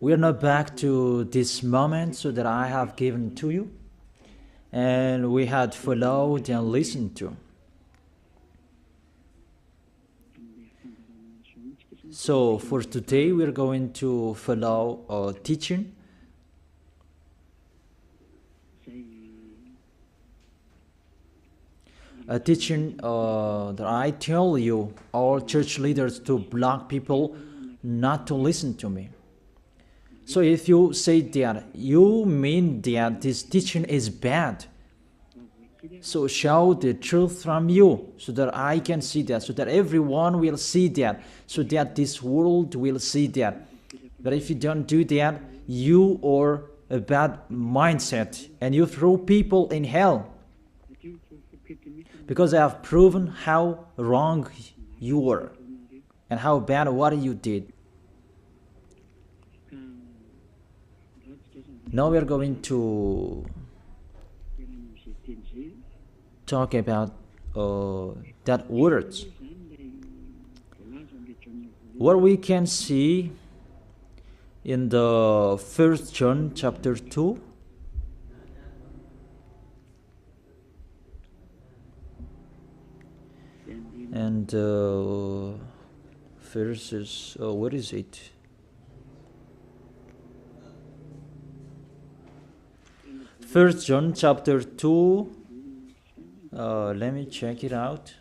We are now back to this moment so that I have given to you, and we had followed and listened to. So for today, we are going to follow a teaching. A teaching that I tell you, all church leaders, to block people not to listen to me. So if you say that, you mean that this teaching is bad. So show the truth from you, so that I can see that, so that everyone will see that, so that this world will see that. But if you don't do that, you are a bad mindset, and you throw people in hell. Because I have proven how wrong you were, and how bad what you did. Now we are going to talk about that words. What we can see in the 1 John chapter 2. And verses, what is it? First John chapter 2. Let me check it out.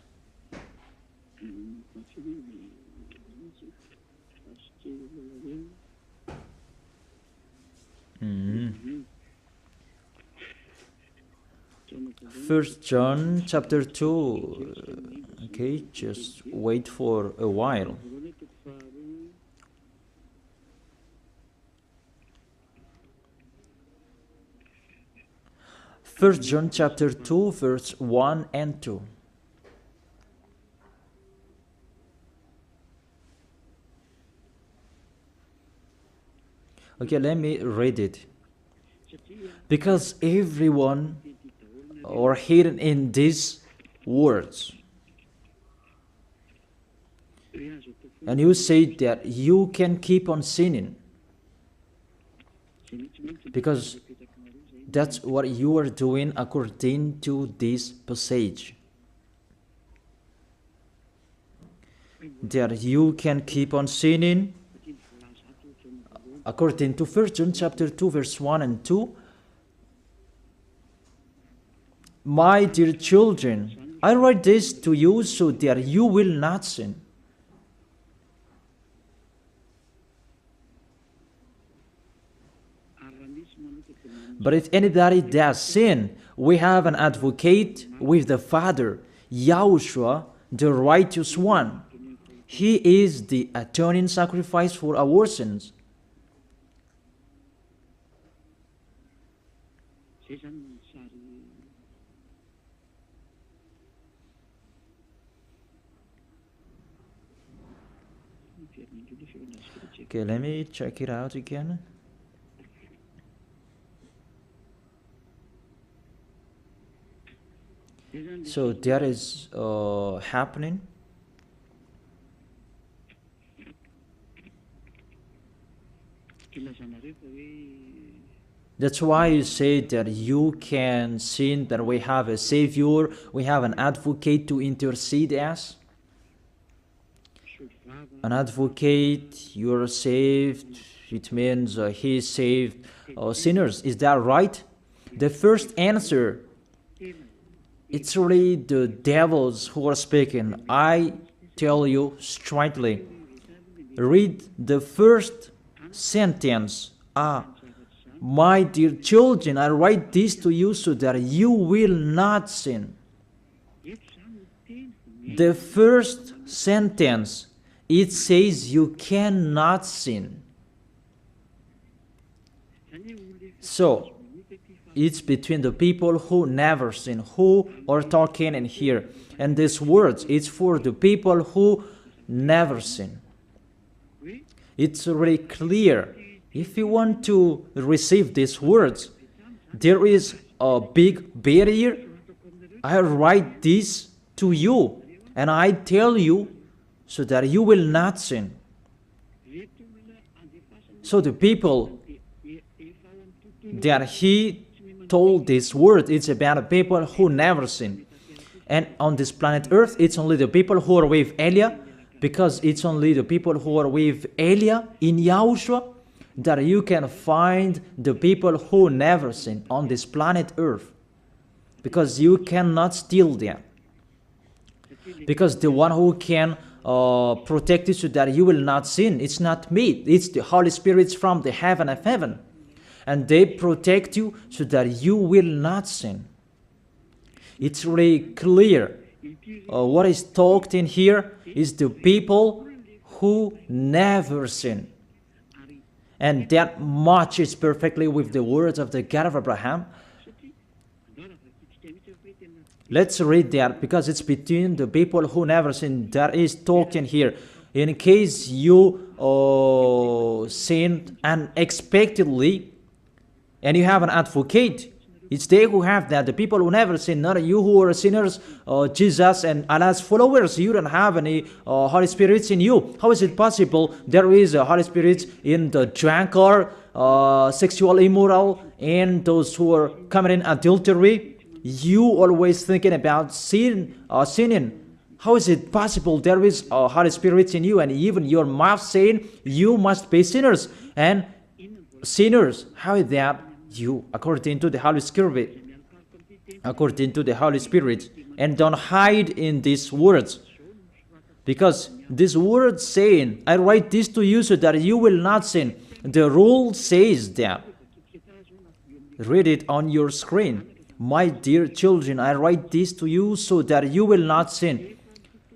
First John chapter 2. Okay, just wait for a while. First John chapter 2, verse 1 and 2. Okay, let me read it. Because everyone are hidden in these words. And you say that you can keep on sinning, because that's what you are doing according to this passage. That you can keep on sinning according to 1 John chapter 2 verse 1 and 2. My dear children, I write this to you so that you will not sin. But if anybody does sin, we have an advocate with the Father, YAHOSHUAH, the righteous one. He is the atoning sacrifice for our sins. Okay, let me check it out again. So that is happening. That's why you say that you can sin, that we have a Savior, we have an advocate to intercede us. An advocate, you are saved, it means he saved sinners. Is that right? The first answer, it's really the devils who are speaking. I tell you straightly. Read the first sentence. My dear children, I write this to you so that you will not sin. The first sentence, it says you cannot sin. So, it's between the people who never sin, who are talking in here. And these words, it's for the people who never sin. It's really clear. If you want to receive these words, there is a big barrier. I write this to you, and I tell you so that you will not sin. So the people that he told this word, it's about the people who never sin. And on this planet Earth, it's only the people who are with Elia, because it's only the people who are with Elia in Yahushua that you can find the people who never sin on this planet Earth. Because you cannot steal them. Because the one who can protect you so that you will not sin, it's not me, it's the Holy Spirit from the heaven of heaven. And they protect you so that you will not sin. It's really clear. What is talked in here is the people who never sin. And that matches perfectly with the words of the God of Abraham. Let's read that, because it's between the people who never sin that is talked in here. In case you sinned unexpectedly and you have an advocate, it's they who have that, the people who never sin, not you who are sinners, Jesus and Allah's followers. You don't have any Holy Spirits in you. How is it possible there is a Holy Spirit in the drunkard, sexual immoral, and those who are committing adultery? You always thinking about sinning. How is it possible there is a Holy Spirit in you, and even your mouth saying you must be sinners? And sinners, how is that you, according to the Holy Spirit? According to the Holy Spirit. And don't hide in these words. Because this word saying, I write this to you so that you will not sin. The rule says that. Read it on your screen. My dear children, I write this to you so that you will not sin.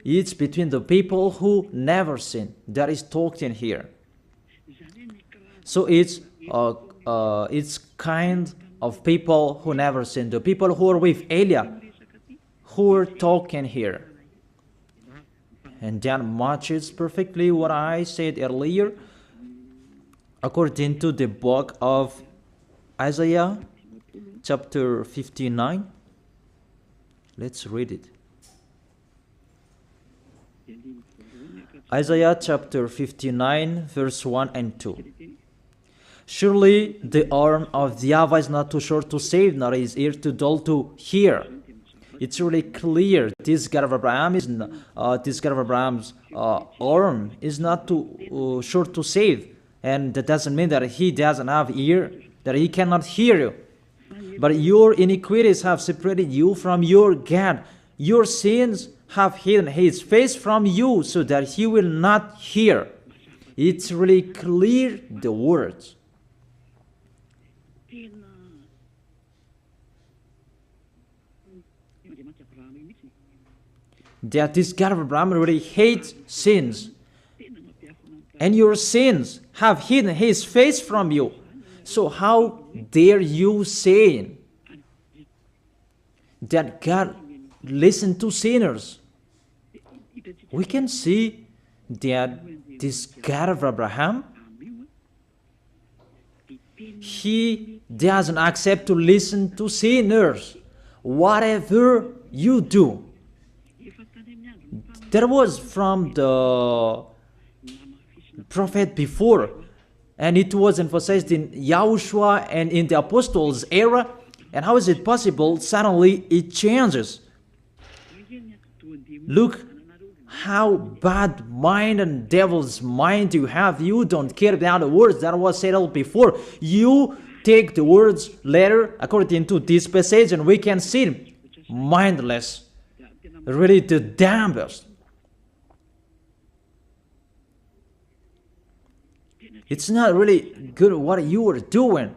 It's between the people who never sin. That is talked in here. So it's kind of people who never sin. The people who are with Elia, who are talking here. And that matches perfectly what I said earlier. According to the book of Isaiah, chapter 59. Let's read it. Isaiah chapter 59, verse 1 and 2. Surely the arm of the YAHVAH is not too short to save, nor his ear too dull to hear. It's really clear. This God of Abraham is this God of Abraham's arm is not too short to save, and that doesn't mean that he doesn't have ear, that he cannot hear you. But your iniquities have separated you from your God. Your sins have hidden his face from you so that he will not hear. It's really clear, the words. That this God of Abraham really hates sins. And your sins have hidden his face from you. So how dare you say that God listens to sinners? We can see that this God of Abraham, he doesn't accept to listen to sinners. Whatever you do. There was from the prophet before, and it was emphasized in YAHOSHUAH and in the apostles' era. And how is it possible suddenly it changes? Look how bad mind and devil's mind you have. You don't care about the words that was said before. You take the words later according to this passage, and we can see mindless, really the dumbest. It's not really good what you are doing.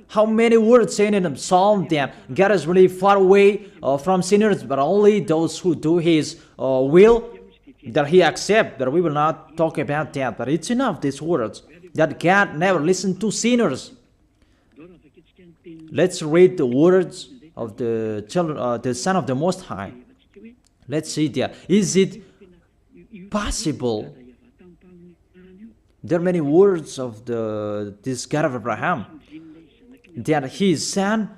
How many words saying in the psalm that God is really far away from sinners, but only those who do his will, that he accepts. But we will not talk about that. But it's enough, these words, that God never listened to sinners. Let's read the words of the children, the Son of the Most High. Let's see that. Is it possible? There are many words of this God of Abraham that his son,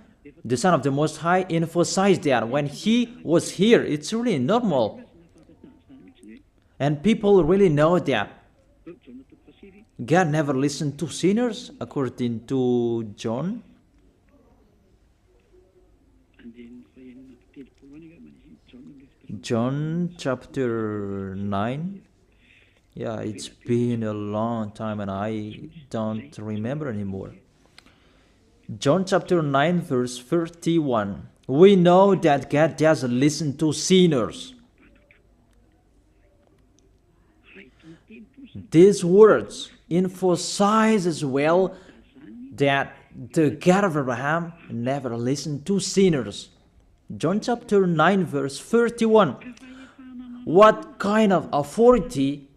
the Son of the Most High, emphasized that when he was here. It's really normal. And people really know that God never listened to sinners, according to John. John chapter 9. Yeah, it's been a long time and I don't remember anymore. John chapter 9 verse 31. We know that God doesn't listen to sinners. These words emphasize as well that the God of Abraham never listened to sinners. John chapter 9 verse 31. What kind of authority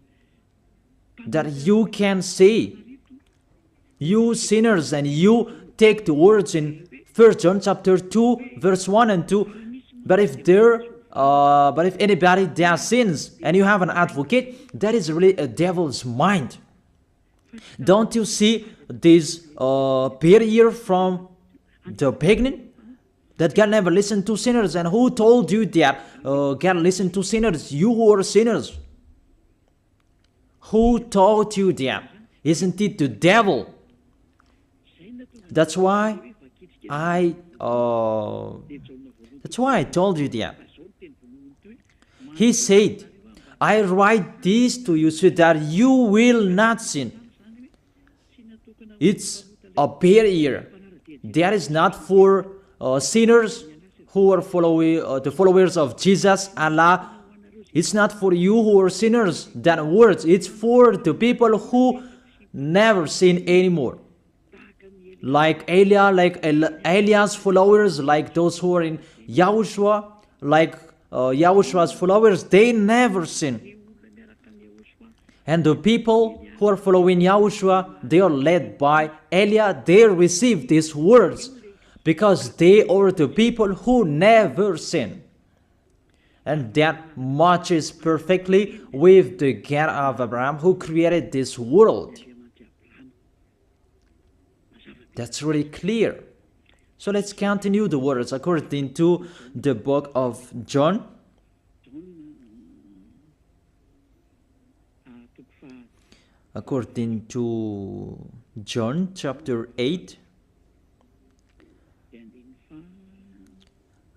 that you can say, you sinners, and you take the words in 1 John chapter 2 verse 1 and 2, but if anybody does sins and you have an advocate, that is really a devil's mind. Don't you see this barrier from the beginning? That God never listened to sinners. And who told you that God listened to sinners? You who are sinners. Who taught you that? Isn't it the devil? That's why I told you that. He said, I write this to you so that you will not sin. It's a barrier. That is not for sinners who are the followers of Jesus, Allah. It's not for you who are sinners, that words. It's for the people who never sin anymore. Like Elia, like Elias followers, like those who are in YAHOSHUAH, like YAHOSHUAH's followers, they never sin. And the people who are following YAHOSHUAH, they are led by Elia. They receive these words because they are the people who never sin. And that matches perfectly with the God of Abraham who created this world. That's really clear. So let's continue the words according to the book of John. According to John chapter 8,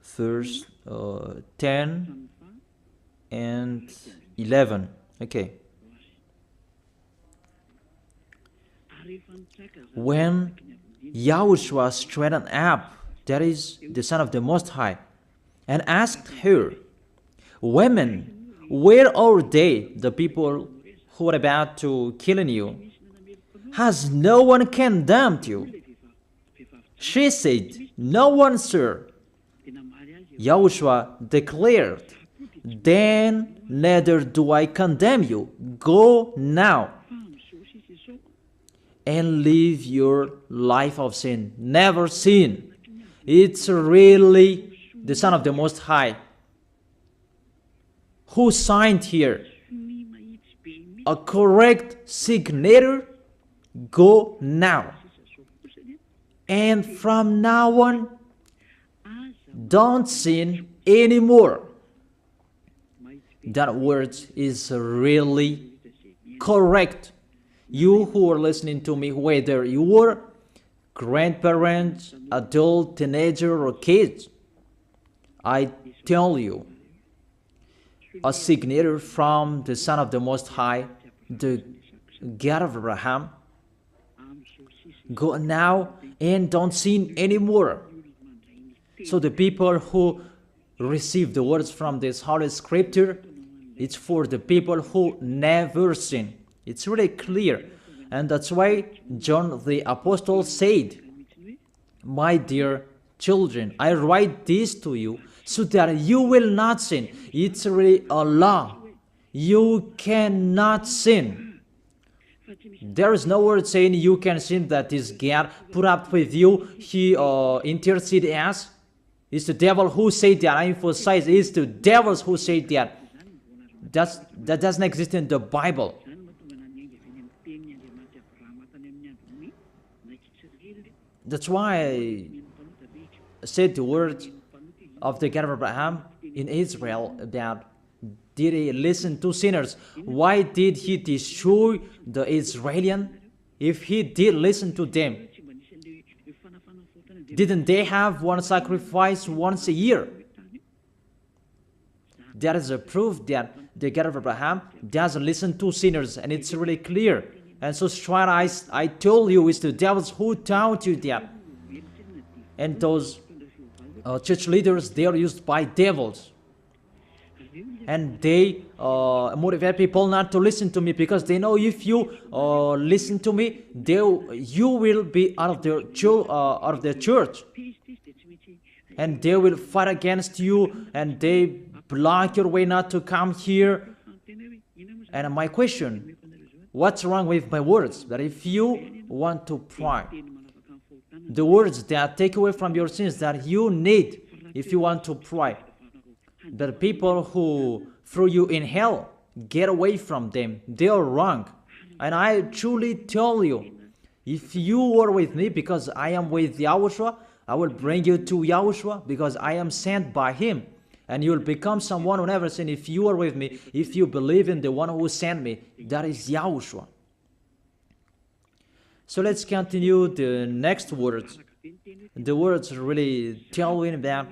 verse 10 and 11. Okay. When YAHOSHUAH straightened up, that is the Son of the Most High, and asked her, Women, where are they, the people who are about to kill you? Has no one condemned you? She said, No one, sir. YAHOSHUAH declared, Then neither do I condemn you. Go now and live your life of sin. Never sin. It's really the Son of the Most High who signed here. A correct signature. Go now. And from now on, don't sin anymore. That word is really correct. You who are listening to me, whether you are grandparents, adult, teenager, or kids, I tell you, a signature from the Son of the Most High, the God of Abraham. Go now and don't sin anymore. So the people who receive the words from this Holy Scripture, it's for the people who never sin. It's really clear. And that's why John the Apostle said, My dear children, I write this to you so that you will not sin. It's really a law. You cannot sin. There is no word saying you can sin that is God put up with you. He intercede us. It's the devil who said that. I emphasize, it's the devils who say that. That doesn't exist in the Bible. That's why I said the words of the God of Abraham in Israel that did he listen to sinners? Why did he destroy the Israelian if he did listen to them, didn't they have one sacrifice once a year? That is a proof that the God of Abraham doesn't listen to sinners, and it's really clear. And so what I told you is the devils who taught you that. And those church leaders, they are used by devils. And they motivate people not to listen to me, because they know if you listen to me, you will be out of the church. And they will fight against you, and they block your way not to come here. And my question, what's wrong with my words? That if you want to pray, the words that take away from your sins that you need if you want to pray, the people who threw you in hell, get away from them. They are wrong. And I truly tell you, if you are with me, because I am with YAHOSHUAH, I will bring you to YAHOSHUAH, because I am sent by him. And you will become someone who never sinned if you are with me, if you believe in the one who sent me. That is YAHOSHUAH. So let's continue the next words. The words really tell him that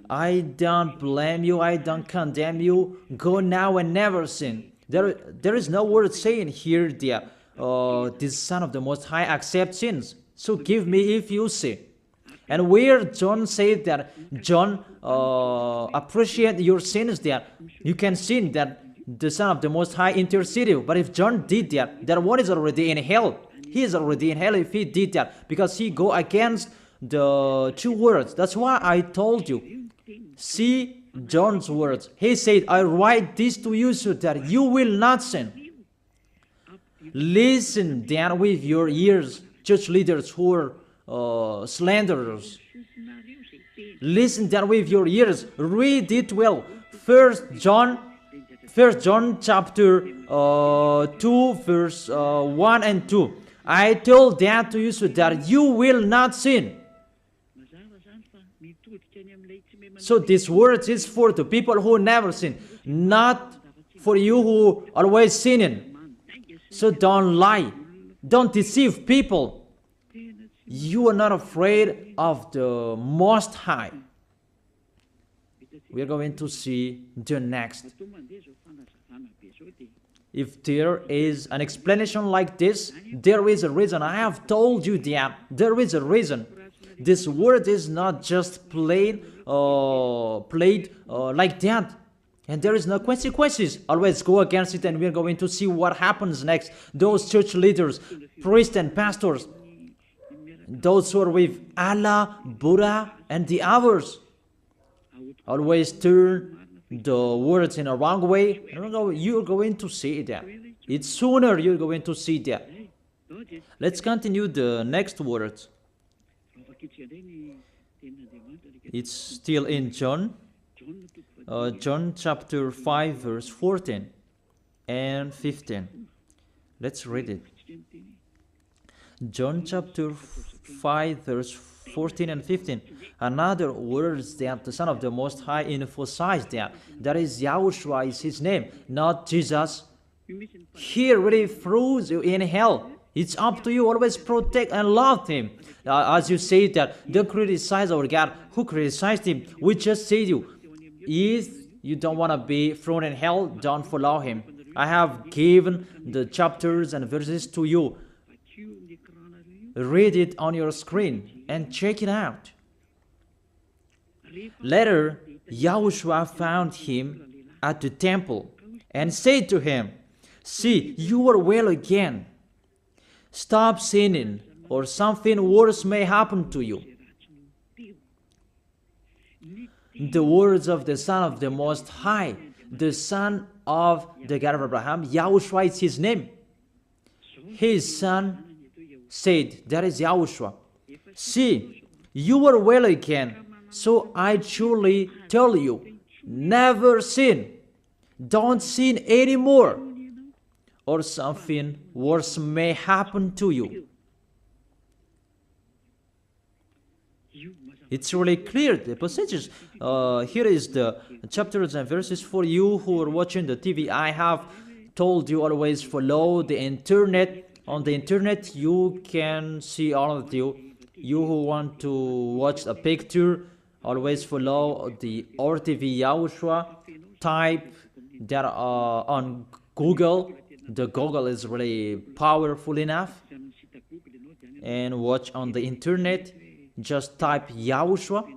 I don't blame you, I don't condemn you, go now and never sin. There is no word saying here that the Son of the Most High accepts sins. So give me if you sin. And where John said that John appreciate your sins, that you can sin, that the Son of the Most High interceded. But if John did that, that one is already in hell. He is already in hell if he did that, because he go against the two words. That's why I told you. See John's words. He said, I write this to you so that you will not sin. Listen then with your ears, church leaders who are slanderers. Listen then with your ears. Read it well. First John chapter 2 verse 1 and 2. I told that to you so that you will not sin. So this word is for the people who never sin, not for you who always sinning. So don't lie. Don't deceive people. You are not afraid of the Most High. We are going to see the next. If there is an explanation like this, there is a reason. I have told you that there is a reason. This word is not just played like that. And there is no consequences. Always go against it, and we are going to see what happens next. Those church leaders, priests and pastors, those who are with Allah, Buddha, and the others, always turn the words in a wrong way. You're going to see that. It's sooner you're going to see that. Let's continue the next words. It's still in John. John chapter 5 verse 14 and 15. Let's read it. John chapter 5 verse 14 and 15. Another words that the Son of the Most High emphasized that is YAHOSHUAH is his name, not Jesus. He really throws you in hell. It's up to you. Always protect and love him. As you say that, don't criticize our God. Who criticized him? We just say to you, if you don't want to be thrown in hell, don't follow him. I have given the chapters and verses to you. Read it on your screen and check it out. Later, YAHOSHUAH found him at the temple and said to him, see, you are well again. Stop sinning, or something worse may happen to you. The words of the Son of the Most High, the Son of the God of Abraham, YAHOSHUAH is his name. His son said, that is YAHOSHUAH, see, you are well again, so I truly tell you, never sin. Don't sin anymore, or something worse may happen to you. It's really clear, the passages. Here is the chapters and verses for you who are watching the TV. I have told you always follow the internet On the internet, you can see all of you. You who want to watch a picture, always follow the RTV YAHOSHUAH. Type that on Google. The Google is really powerful enough. And watch on the internet. Just type YAHOSHUAH,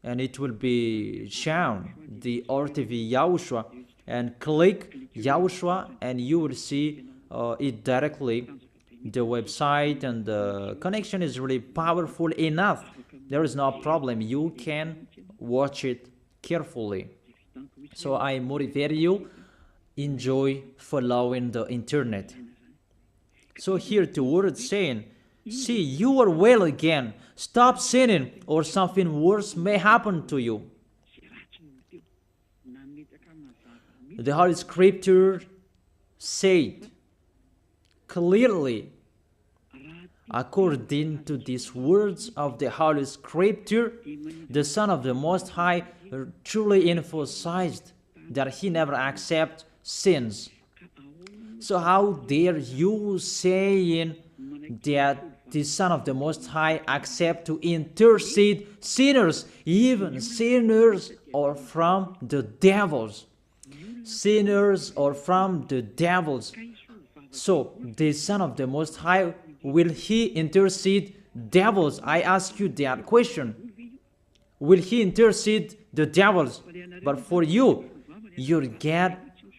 and it will be shown the RTV YAHOSHUAH. And click YAHOSHUAH, and you will see it directly. The website and the connection is really powerful enough. There is no problem. You can watch it carefully. So I motivate you, enjoy following the internet. So here the word saying, see, you are well again. Stop sinning, or something worse may happen to you. The Holy Scripture said clearly, according to these words of the Holy Scripture, the Son of the Most High truly emphasized that he never accepts sins. So how dare you saying that the Son of the Most High accept to intercede sinners, even sinners or from the devils? Sinners or from the devils. So the Son of the Most High, will he intercede devils? I ask you that question. Will he intercede the devils? But for you, your God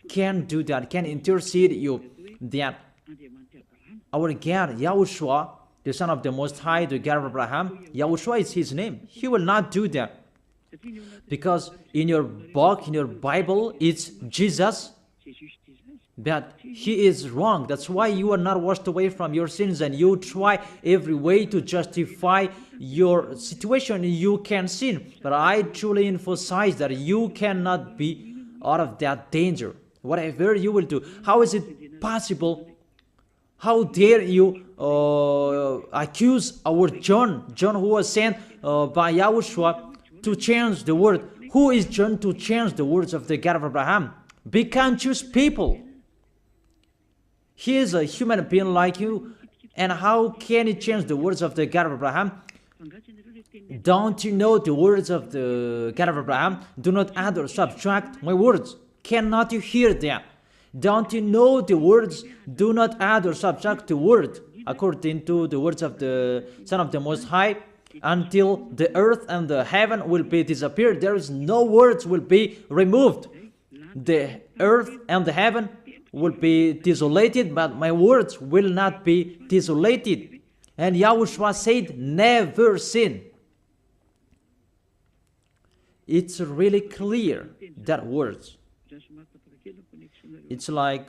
can do that, can intercede you. That our God, YAHOSHUAH, the Son of the Most High, the God of Abraham, YAHOSHUAH is his name. He will not do that. Because in your book, in your Bible, it's Jesus, but he is wrong. That's why you are not washed away from your sins, and you try every way to justify your situation. You can sin, but I truly emphasize that you cannot be out of that danger. Whatever you will do, how is it possible? How dare you accuse our John who was sent by YAHOSHUAH to change the word? Who is John to change the words of the God of Abraham? Be conscious people. He is a human being like you, and how can he change the words of the God of Abraham? Don't you know the words of the God of Abraham? Do not add or subtract my words. Cannot you hear that? Don't you know the words? Do not add or subtract the word, according to the words of the Son of the Most High, until the earth and the heaven will be disappeared. There is no words will be removed. The earth and the heaven will be desolated, but my words will not be desolated. And YAHOSHUAH said, never sin. It's really clear, that words. It's like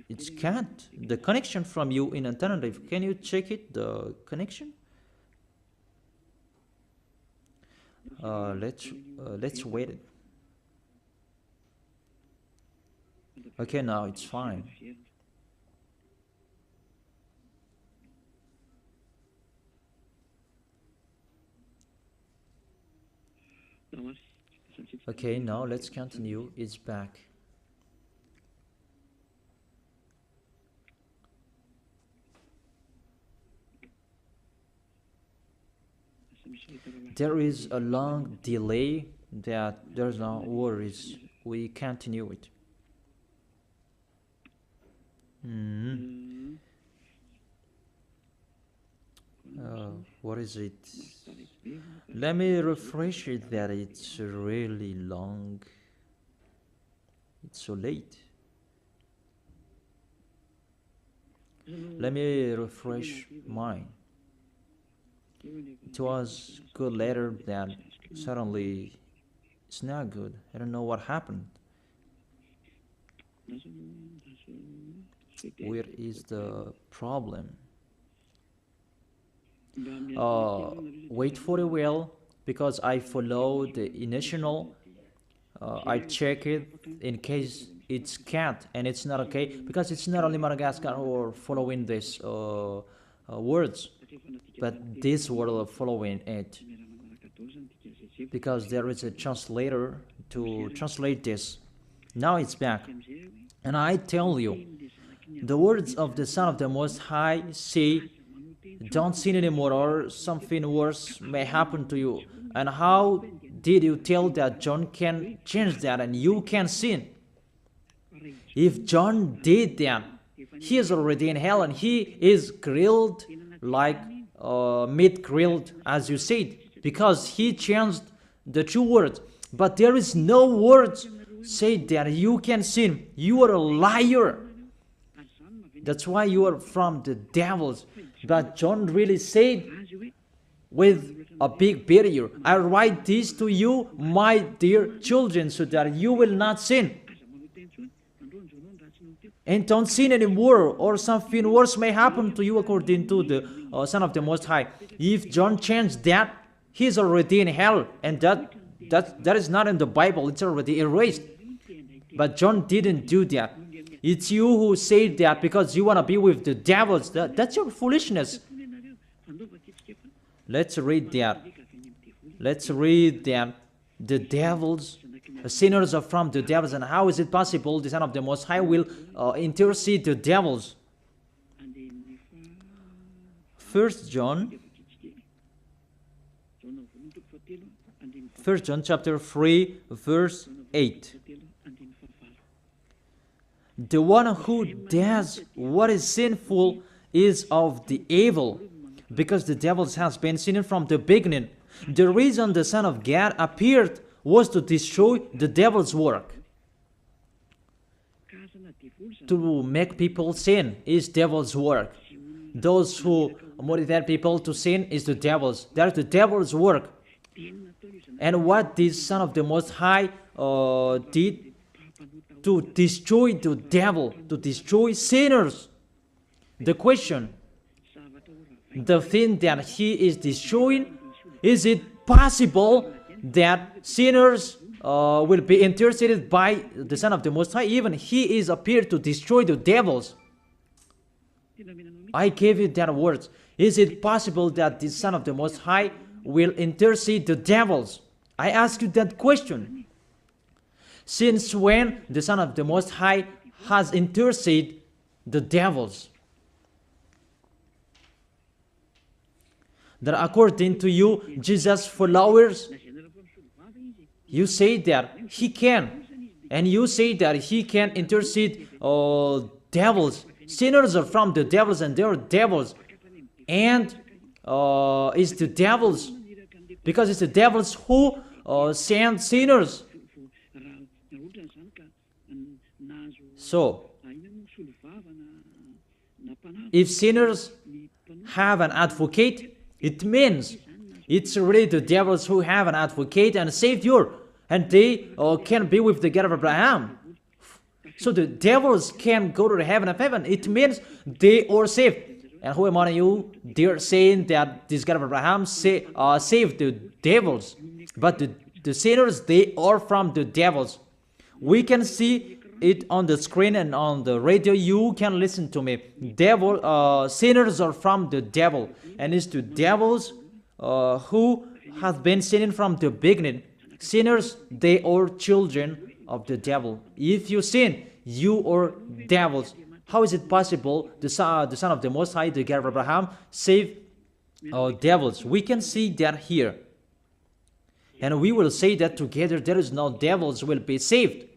it's can't. The connection from you in alternative. Can you check it? The connection. Let's wait it. Okay, now it's fine. Okay, now let's continue. It's back. There is a long delay that there's no worries. We continue it. What is it? Let me refresh it that it's really long. It's so late. Let me refresh mine. It was good later, then suddenly it's not good. I don't know what happened. Where is the problem? Wait for a while, because I follow the initial. I check it in case it's cat and it's not okay, because it's not only Madagascar or following this words, but this word following it, because there is a translator to translate this. Now it's back, and I tell you, the words of the Son of the Most High say, don't sin anymore or something worse may happen to you. And how did you tell that John can change that and you can sin? If John did that, he is already in hell and he is grilled like meat grilled, as you said, because he changed the true words. But there is no words say that you can sin. You are a liar. That's why you are from the devils. But John really said with a big barrier, I write this to you, my dear children, so that you will not sin. And don't sin anymore, or something worse may happen to you, according to the Son of the Most High. If John changed that, he's already in hell, and that is not in the Bible. It's already erased. But John didn't do that. It's you who say that because you want to be with the devils. That's your foolishness. Let's read that. Let's read that. The devils, sinners are from the devils. And how is it possible the Son of the Most High will intercede the devils? 1 John chapter 3, verse 8. The one who does what is sinful is of the evil, because the devils has been sinning from the beginning. The reason the Son of God appeared was to destroy the devil's work. To make people sin is devil's work. Those who motivate people to sin is the devil's. That's the devil's work. And what this Son of the Most High did to destroy the devil, to destroy sinners. The question, the thing that he is destroying, is it possible that sinners will be interceded by the Son of the Most High? Even he is appeared to destroy the devils. I gave you that words. Is it possible that the Son of the Most High will intercede the devils? I ask you that question. Since when the Son of the Most High has interceded the devils? That according to you, Jesus' followers, you say that he can. And you say that he can intercede devils. Sinners are from the devils and they are devils. And it's the devils, because it's the devils who send sinners. So, if sinners have an advocate, it means it's really the devils who have an advocate and a savior, and they can be with the God of Abraham. So the devils can go to the heaven of heaven. It means they are saved. And who among you, they're saying that this God of Abraham saved the devils. But the sinners, they are from the devils. We can see it on the screen and on the radio. You can listen to me. Sinners are from the devil. And it's the devils who have been sinning from the beginning. Sinners, they are children of the devil. If you sin, you are devils. How is it possible the Son of the Most High, the God of Abraham, save devils? We can see that here. And we will say that together, there is no devils will be saved.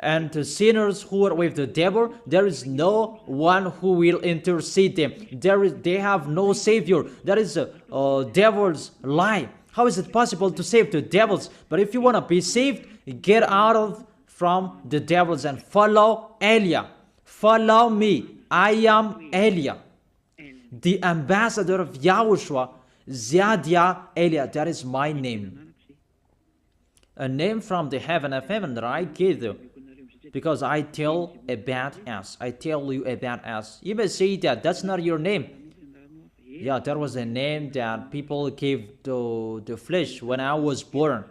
And the sinners who are with the devil, there is no one who will intercede them. They have no savior. That is a devil's lie. How is it possible to save the devils? But if you want to be saved, get out from the devils and follow Elia. Follow me. I am Elia, the ambassador of Yahushua, Ziadia Elia. That is my name. A name from the heaven of heaven that I gave you. Because I tell about us. I tell you about us. You may say that that's not your name. Yeah, that was a name that people gave to the flesh when I was born.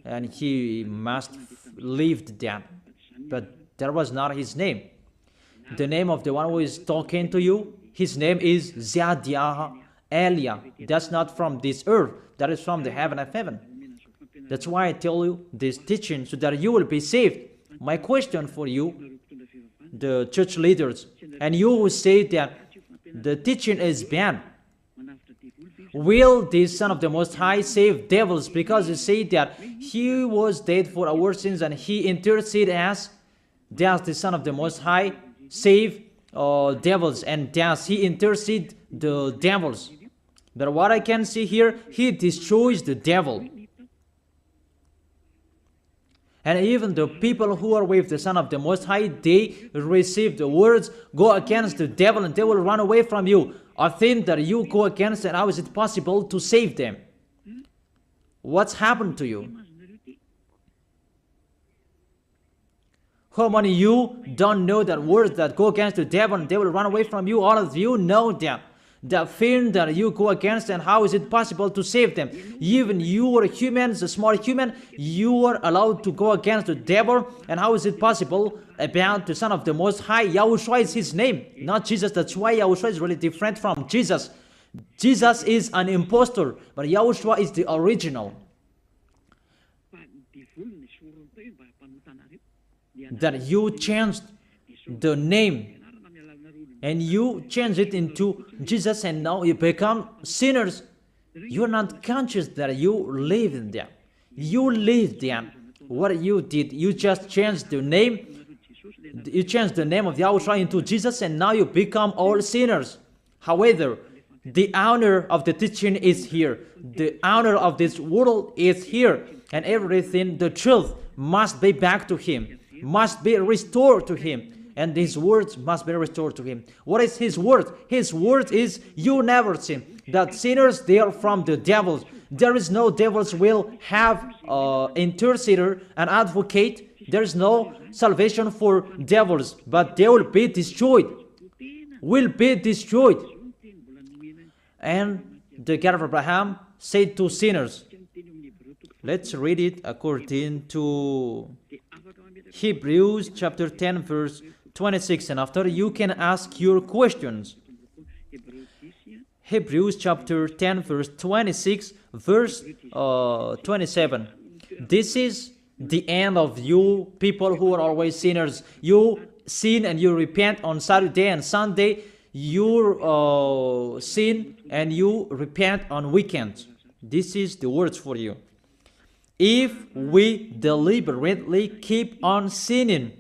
And he must lived that. But that was not his name. The name of the one who is talking to you, his name is Ziadia Elia. That's not from this earth. That is from the heaven of heaven. That's why I tell you this teaching, so that you will be saved. My question for you, the church leaders, and you say that the teaching is bad. Will the Son of the Most High save devils? Because you say that He was dead for our sins and He interceded as. Does the Son of the Most High save devils, and does He intercede the devils? But what I can see here, He destroys the devil. And even the people who are with the Son of the Most High, they receive the words, go against the devil and they will run away from you. A thing that you go against, and how is it possible to save them? What's happened to you? How many of you don't know that words that go against the devil and they will run away from you? All of you know that. The thing that you go against, and how is it possible to save them? Even you are humans, a small human, you are allowed to go against the devil, and how is it possible about the Son of the Most High? Yahushua is His name, not Jesus. That's why Yahushua is really different from Jesus. Jesus is an impostor, but Yahushua is the original. That you changed the name and you change it into Jesus, and now you become sinners. You're not conscious that you live in them. You live there. What you did, you just changed the name. You changed the name of Yahushua into Jesus, and now you become all sinners. However, the honor of the teaching is here. The honor of this world is here. And everything, the truth, must be back to Him, must be restored to Him. And His words must be restored to Him. What is His word? His word is, you never sin. That sinners, they are from the devils. There is no devils will have intercessor, an advocate. There is no salvation for devils, but they will be destroyed. Will be destroyed. And the God of Abraham said to sinners. Let's read it according to Hebrews chapter 10 verse 26, and after you can ask your questions. Hebrews chapter 10 verse 26 verse 27. This is the end of you people who are always sinners. You sin and you repent on Saturday and Sunday. You sin and you repent on weekends. This is the words for you. If we deliberately keep on sinning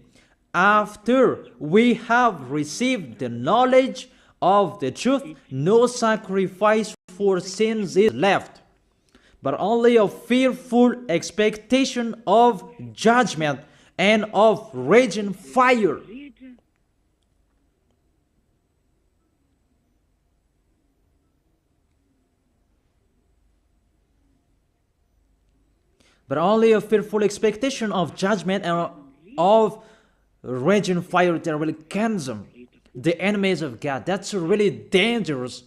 after we have received the knowledge of the truth, no sacrifice for sins is left, but only a fearful expectation of judgment and of raging fire. But only a fearful expectation of judgment and of raging fire that will consume the enemies of God. That's really dangerous.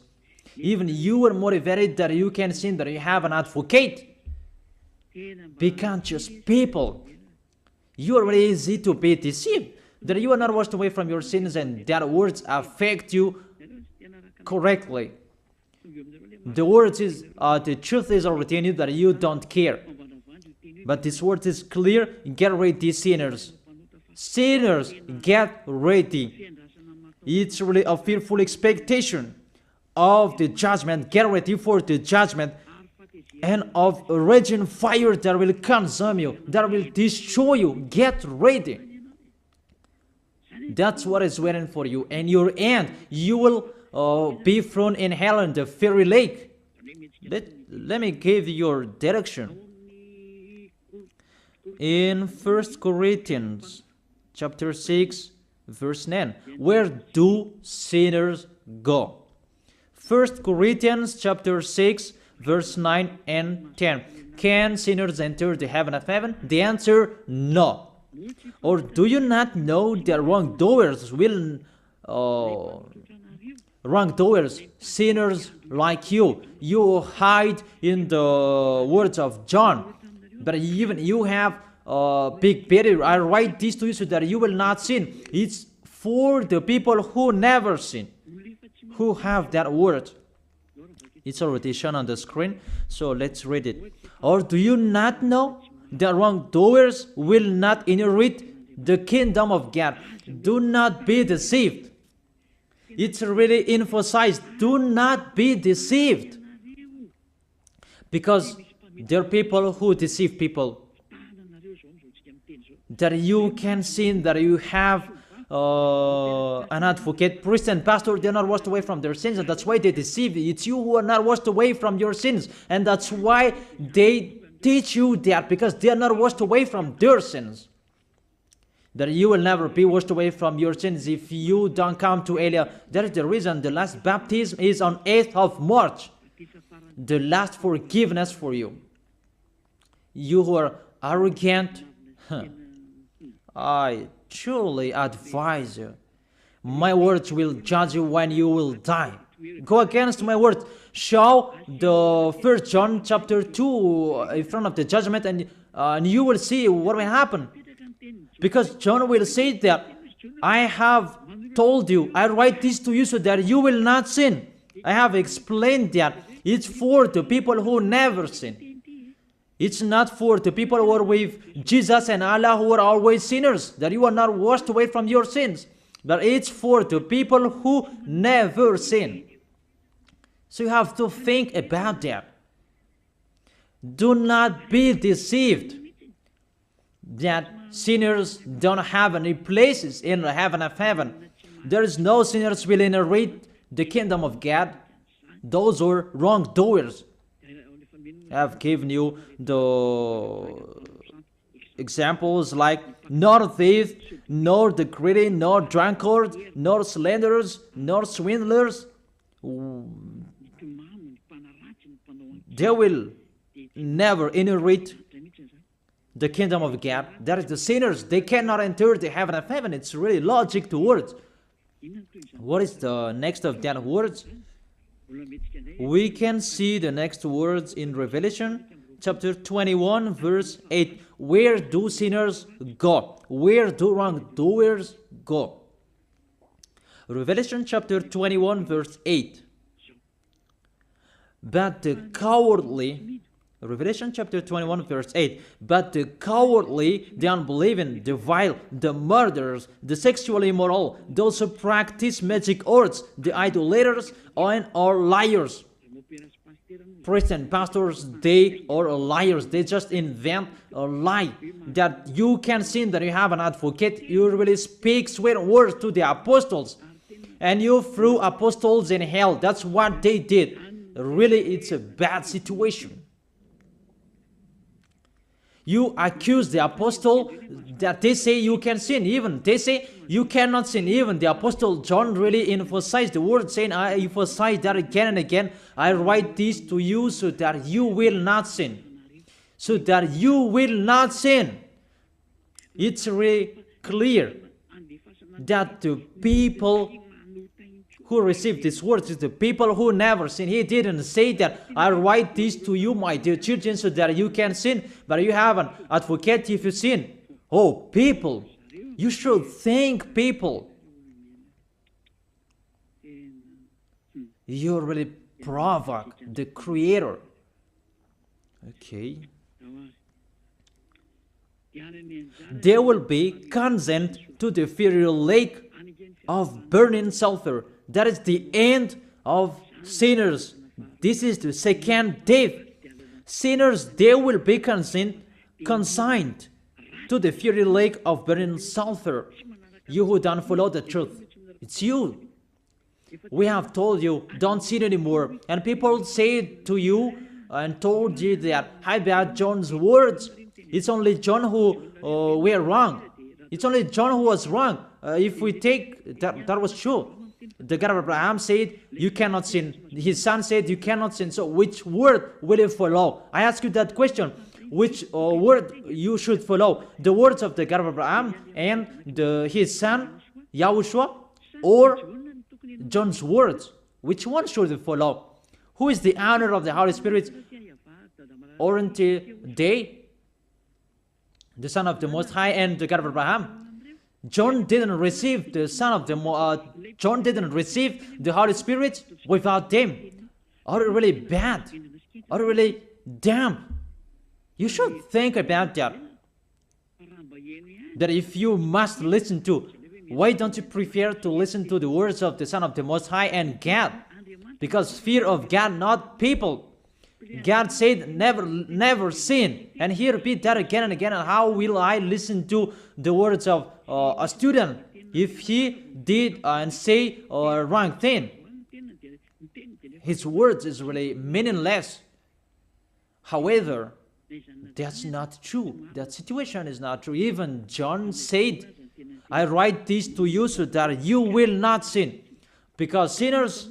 Even you are motivated that you can sin, that you have an advocate. Be conscious, people. You are really easy to be deceived. That you are not washed away from your sins and that words affect you correctly. The words is, the truth is already in you that you don't care. But this word is clear. Get ready, sinners. Sinners, get ready. It's really a fearful expectation of the judgment. Get ready for the judgment and of a raging fire that will consume you, that will destroy you. Get ready. That's what is waiting for you. And your end, you will be thrown in hell in the fiery lake. Let me give you your direction. In 1 Corinthians chapter 6 verse 9, where do sinners go? 1 Corinthians chapter 6 verse 9 and 10. Can sinners enter the heaven of heaven? The answer, no. Or do you not know that wrongdoers will wrongdoers, sinners like you hide in the words of John. But even you have big barrier. I write this to you so that you will not sin. It's for the people who never sin, who have that word. It's already shown on the screen, so let's read it. Or do you not know that wrongdoers will not inherit the kingdom of God. Do not be deceived. It's really emphasized, do not be deceived. Because there are people who deceive people. That you can sin, that you have an advocate, priest and pastor, they're not washed away from their sins, and that's why they deceive you. It's you who are not washed away from your sins, and that's why they teach you that, because they are not washed away from their sins. That you will never be washed away from your sins if you don't come to Elia. That is the reason the last baptism is on 8th of March. The last forgiveness for you. You who are arrogant, I truly advise you. My words will judge you when you will die. Go against my words. Show the 1 John chapter 2 in front of the judgment, and you will see what will happen. Because John will say that, I have told you, I write this to you so that you will not sin. I have explained that. It's for the people who never sin. It's not for the people who are with Jesus and Allah, who are always sinners, that you are not washed away from your sins. But it's for the people who never sin. So you have to think about that. Do not be deceived that sinners don't have any places in the heaven of heaven. There is no sinners will inherit the kingdom of God. Those are wrongdoers. I have given you the examples like nor thief, nor the greedy, nor drunkard, nor slanderers, nor swindlers. They will never inherit the kingdom of God. That is the sinners. They cannot enter the heaven of heaven. It's really logic to words. What is the next of that words? We can see the next words in Revelation chapter 21 verse 8. Where do sinners go? Where do wrongdoers go? Revelation chapter 21 verse 8. But the cowardly, Revelation chapter 21 verse 8, but the cowardly, the unbelieving, the vile, the murderers, the sexually immoral, those who practice magic arts, the idolaters, and are liars. Priests and pastors, they are liars. They just invent a lie that you can sin, that you have an advocate. You really speak sweet words to the apostles, and you threw apostles in hell. That's what they did. Really, it's a bad situation. You accuse the apostle that they say you can sin. Even they say you cannot sin. Even the apostle John really emphasized the word, saying, I emphasize that again and again. I write this to you so that you will not sin. So that you will not sin. It's really clear that the people who received these words is the people who never sin. He didn't say that I write this to you, my dear children, so that you can sin, but you have an advocate if you sin. Oh, people, you should think, people. You really provoke the Creator. Okay. They will be condemned to the fiery lake of burning sulfur. That is the end of sinners. This is the second death. Sinners, they will be consigned to the fiery lake of burning sulfur. You who don't follow the truth, it's you. We have told you, don't sin anymore. And people say to you and told you that, I bet John's words. It's only John who were wrong. It's only John who was wrong. If we take that was true. The God of Abraham said, you cannot sin. His son said, you cannot sin. So which word will you follow? I ask you that question. Which word you should follow? The words of the God of Abraham and his son, YAHOSHUAH, or John's words? Which one should you follow? Who is the owner of the Holy Spirit? Aren't they the Son of the Most High and the God of Abraham? John didn't receive the John didn't receive the Holy Spirit without them. Are you really bad? Are you really damn? You should think about that. that if you must listen to, why don't you prefer to listen to the words of the Son of the Most High and God? Because fear of God, not people. God said, never sin. And he repeat that again and again. And how will I listen to the words of a student if he did and say a wrong thing? His words is really meaningless. However, that's not true. That situation is not true. Even John said, I write this to you so that you will not sin. Because sinners,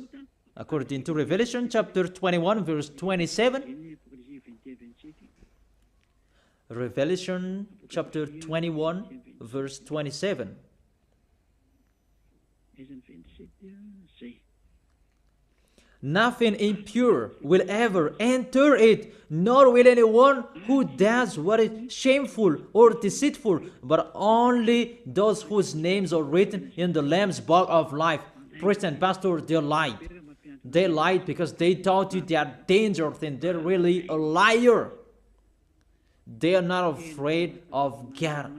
according to Revelation chapter 21, verse 27, Revelation chapter 21, verse 27. Nothing impure will ever enter it, nor will anyone who does what is shameful or deceitful, but only those whose names are written in the Lamb's book of life. Priest and pastor, they lied. They lied because they taught you they are dangerous and they're really a liar. They are not afraid of God.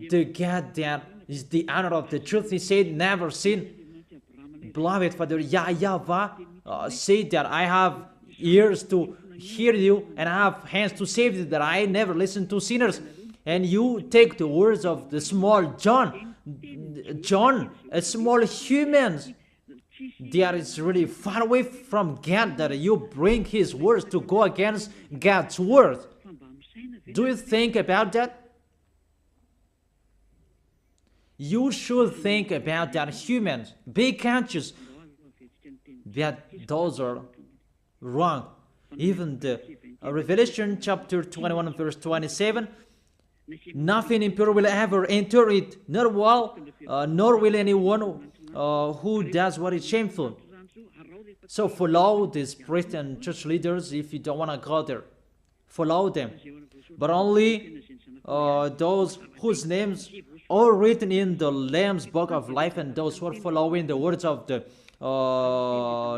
The God that is the honor of the truth, he said, never sin. Beloved Father, YAHVAH said that I have ears to hear you and I have hands to save you, that I never listen to sinners. And you take the words of the small John, a small human, that is really far away from God, that you bring his words to go against God's word. Do you think about that? You should think about that, humans. Be conscious that those are wrong. Even the Revelation chapter 21 verse 27, nothing impure will ever enter it, nor will anyone who does what is shameful. So follow these priests and church leaders if you don't want to go there. Follow them. But only those whose names are written in the Lamb's book of life, and those who are following the words of the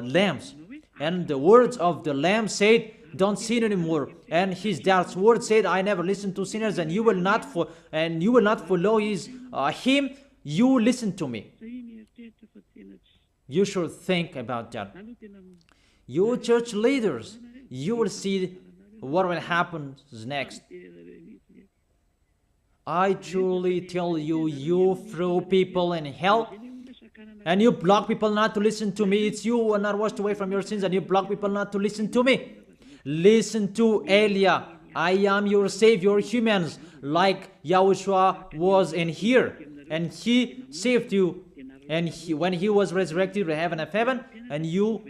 Lambs. And the words of the Lamb said, don't sin anymore. And his dad's word said, I never listen to sinners, and you will not follow his him. You listen to me. You should think about that. You church leaders, you will see what will happen next. I truly tell you, you throw people in hell, and you block people not to listen to me. It's you who are not washed away from your sins, and you block people not to listen to me. Listen to Elia. I am your Savior, humans, like YAHOSHUAH was in here, and he saved you. And when he was resurrected to heaven of heaven, and you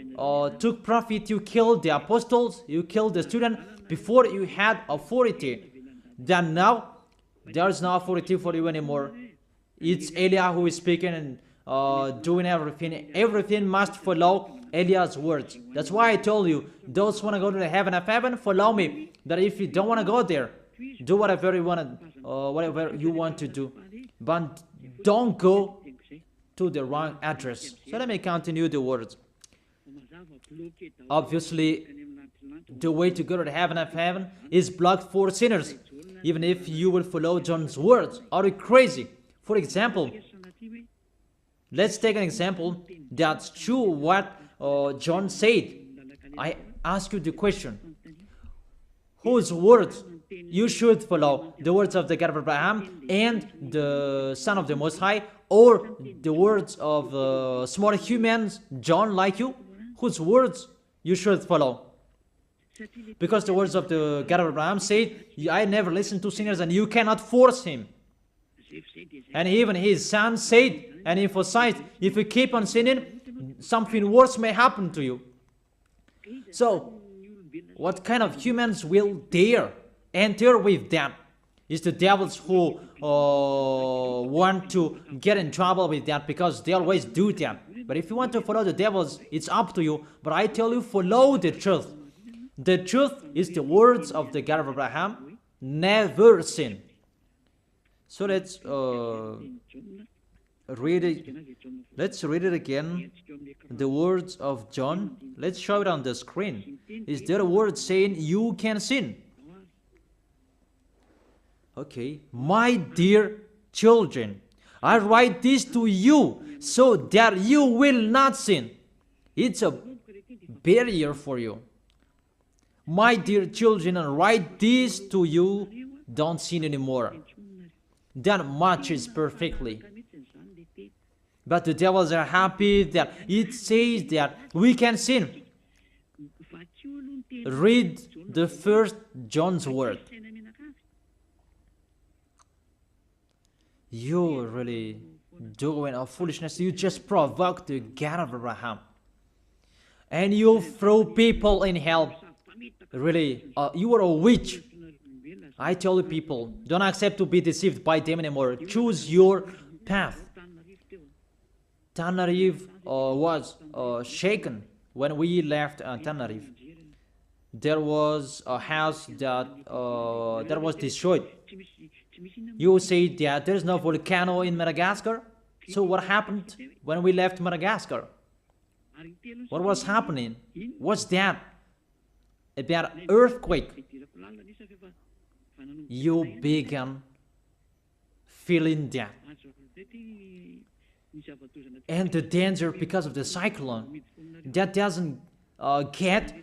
took profit, you killed the apostles, you killed the student before you had authority. Then now, there is no authority for you anymore. It's Elia who is speaking and doing everything. Everything must follow Eliah's words. That's why I told you, those who want to go to the heaven of heaven, follow me. That if you don't want to go there, do whatever you want to do. But don't go to the wrong address. So let me continue the words. Obviously, the way to go to the heaven of heaven is blocked for sinners, even if you will follow John's words. Are you crazy? For example, let's take an example that's true what John said. I ask you the question, whose words you should follow? The words of the God of Abraham and the Son of the Most High, or the words of small humans, John like you? Whose words you should follow? Because the words of the God of Abraham said, I never listen to sinners, and you cannot force him. And even his son said and emphasized, if you keep on sinning, something worse may happen to you. So, what kind of humans will dare enter with them? It's the devils who want to get in trouble with that, because they always do that. But if you want to follow the devils, it's up to you. But I tell you, follow the truth. The truth is the words of the God of Abraham, never sin. So let's read it. Let's read it again. The words of John. Let's show it on the screen. Is there a word saying you can sin? Okay, my dear children, I write this to you so that you will not sin. It's a barrier for you. My dear children, I write this to you, don't sin anymore. That matches perfectly. But the devils are happy that it says that we can sin. Read the first John's word. You're really doing a foolishness. You just provoke the God of Abraham. And you throw people in hell. Really, you are a witch. I tell you people, don't accept to be deceived by them anymore. Choose your path. Tenerife was shaken when we left Tenerife. There was a house that was destroyed. You say that there is no volcano in Madagascar. So what happened when we left Madagascar? What was happening? What's that? About earthquake. You began feeling that. And the danger because of the cyclone, that doesn't get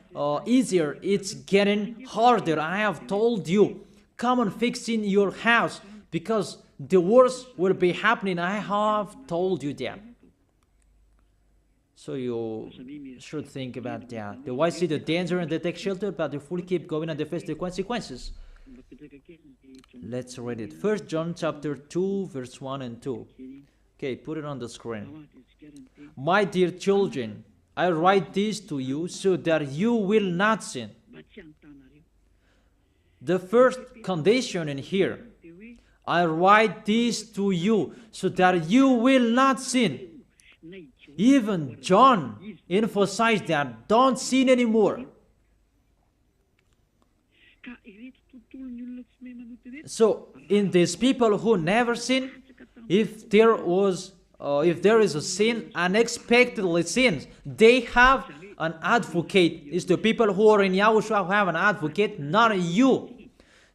easier. It's getting harder. I have told you, come on fixing your house because the worst will be happening. I have told you that. So you should think about that. The wise see the danger and they take shelter, but the fool keep going and they face the consequences. Let's read it. 1 John chapter 2, verse 1 and 2. Okay, put it on the screen. My dear children, I write this to you so that you will not sin. The first condition in here, I write this to you so that you will not sin. Even John emphasized that, don't sin anymore. So, in these people who never sin, if there is a sin, unexpectedly sins, they have an advocate. It's the people who are in YAHOSHUAH who have an advocate, not you.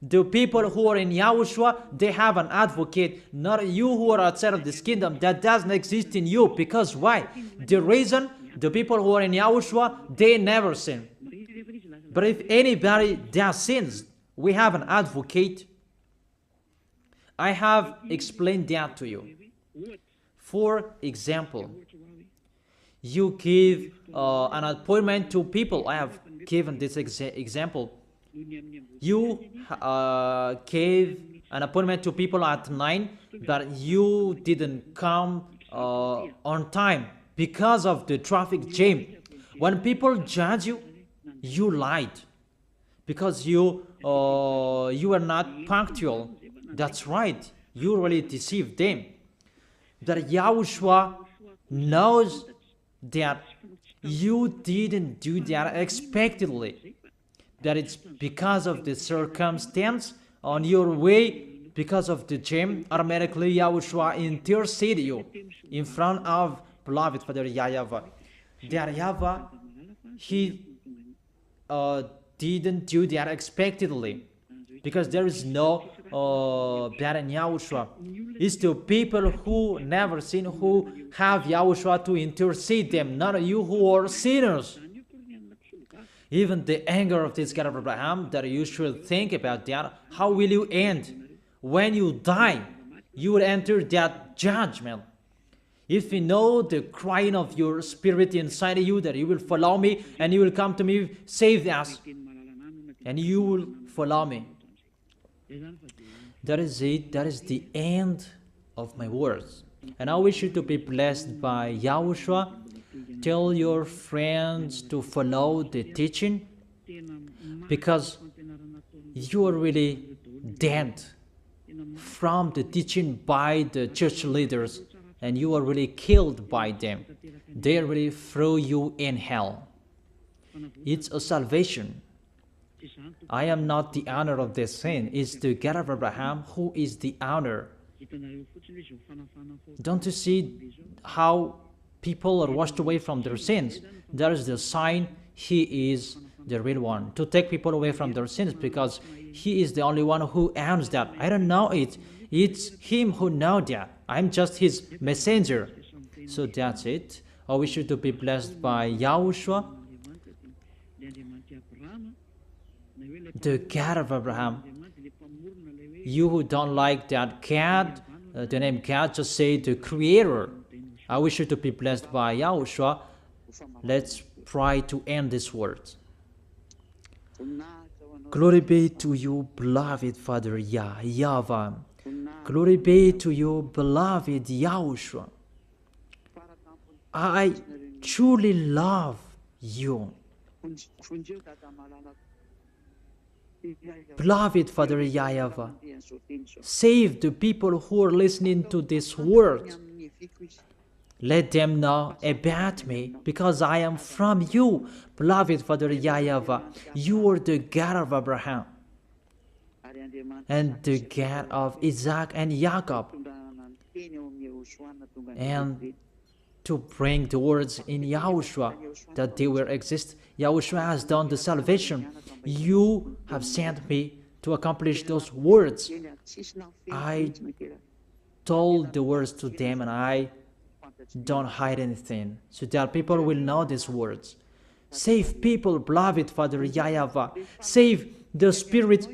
The people who are in YAHOSHUAH, they have an advocate, not you who are outside of this kingdom. That doesn't exist in you. Because why? The reason, the people who are in YAHOSHUAH, they never sin. But if anybody does sins, we have an advocate. I have explained that to you. For example, you give an appointment to people. I have given this example. You gave an appointment to people at 9, but you didn't come on time because of the traffic jam. When people judge you, you lied because you were not punctual. That's right. You really deceived them. That YAHOSHUAH knows that you didn't do that expectedly. That it's because of the circumstance on your way, because of the jam, automatically YAHOSHUAH intercede you in front of beloved Father YAHVAH. That YAHVAH, he didn't do that expectedly, because there is no bad in YAHOSHUAH. It's the people who never sin who have YAHOSHUAH to intercede them, not you who are sinners. Even the anger of this God of Abraham, that you should think about that. How will you end? When you die, you will enter that judgment. If you know the crying of your spirit inside you, that you will follow me and you will come to me, save us, and you will follow me. That is it. That is the end of my words. And I wish you to be blessed by YAHOSHUAH. Tell your friends to follow the teaching, because you are really dead from the teaching by the church leaders, and you are really killed by them. They really throw you in hell. It's a salvation. I am not the owner of this sin. It's the God of Abraham who is the owner. Don't you see how people are washed away from their sins. That is the sign He is the real one, to take people away from their sins, because He is the only one who owns that. I don't know it. It's Him who knows that. I'm just His messenger. So that's it. I wish you to be blessed by Yahushua, the God of Abraham. You who don't like that God, the name God, just say the Creator. I wish you to be blessed by Yahushua. Let's try to end this word. Glory be to you, beloved Father YAHVAH. Glory be to you, beloved Yahushua. I truly love you. Beloved Father YAHVAH, save the people who are listening to this word. Let them know about me, because I am from you. Beloved Father YAHVAH, you are the God of Abraham and the God of Isaac and Jacob. And to bring the words in Yahushua that they will exist. Yahushua has done the salvation. You have sent me to accomplish those words. I told the words to them, and I don't hide anything, so that people will know these words. Save people, beloved Father YAHVAH. Save the spirits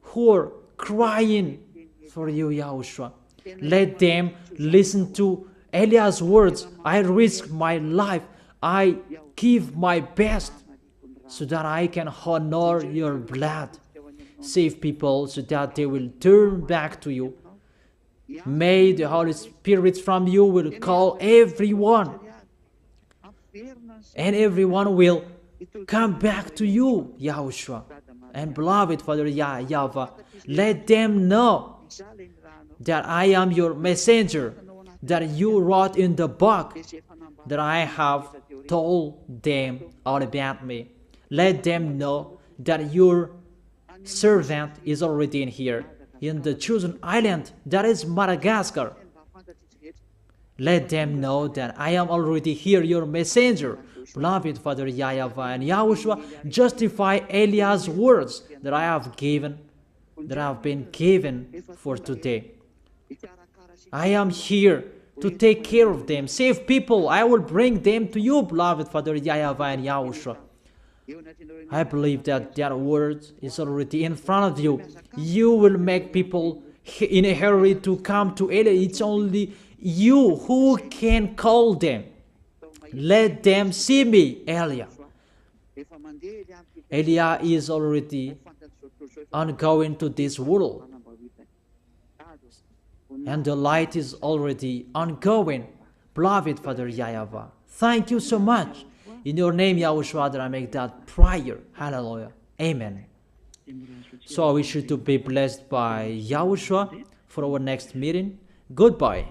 who are crying for you, Yahushua. Let them listen to Eliah's words. I risk my life. I give my best so that I can honor your blood. Save people so that they will turn back to you. May the Holy Spirit from you will call everyone, and everyone will come back to you, Yahushua. And beloved Father YAHVAH, let them know that I am your messenger, that you wrote in the book, that I have told them all about me. Let them know that your servant is already in here, in the chosen island, that is Madagascar. Let them know that I am already here, your messenger. Beloved Father YAHVAH and Yahushua, justify Eliah's words that I have been given for today. I am here to take care of them. Save people. I will bring them to you, beloved Father YAHVAH and Yahushua. I believe that that word is already in front of you. You will make people in a hurry to come to Eliah. It's only you who can call them. Let them see me, Eliah. Eliah is already ongoing to this world, and the light is already ongoing. Beloved Father YAHVAH, thank you so much. In your name, Yahushua, that I make that prayer. Hallelujah. Amen. So I wish you to be blessed by Yahushua for our next meeting. Goodbye.